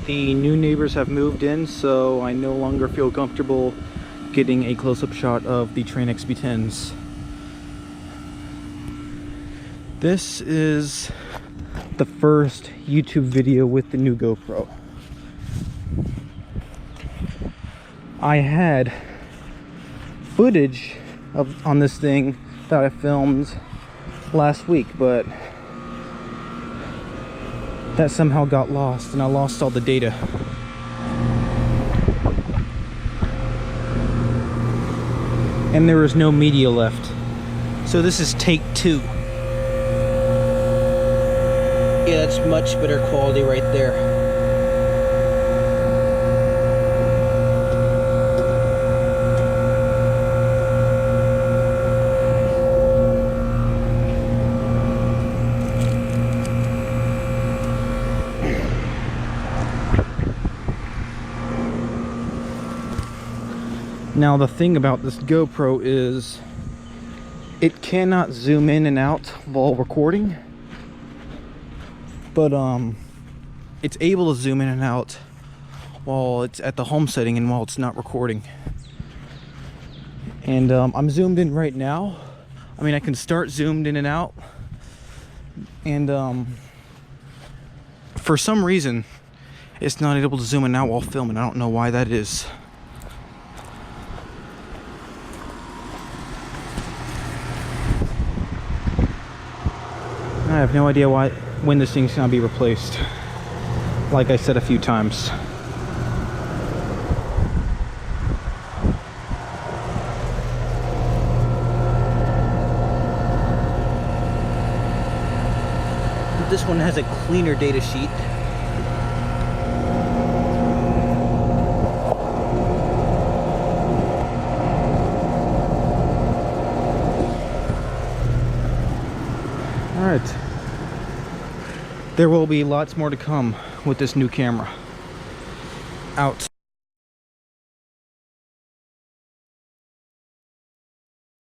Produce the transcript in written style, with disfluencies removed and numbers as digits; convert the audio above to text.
The new neighbors have moved in, so I no longer feel comfortable getting a close-up shot of the Train XB10s. This is the first YouTube video with the new GoPro. I had footage on this thing that I filmed last week, but that somehow got lost and I lost all the data. And there was no media left. So this is take 2. Yeah, that's much better quality right there. Now the thing about this GoPro is it cannot zoom in and out while recording, but it's able to zoom in and out while it's at the home setting and while it's not recording. And I'm zoomed in right now. I mean, I can start zoomed in and out, and for some reason it's not able to zoom in and out while filming. I don't know why that is. I have no idea when this thing's gonna be replaced. Like I said a few times. But this one has a cleaner data sheet. Alright. There will be lots more to come with this new camera. Out.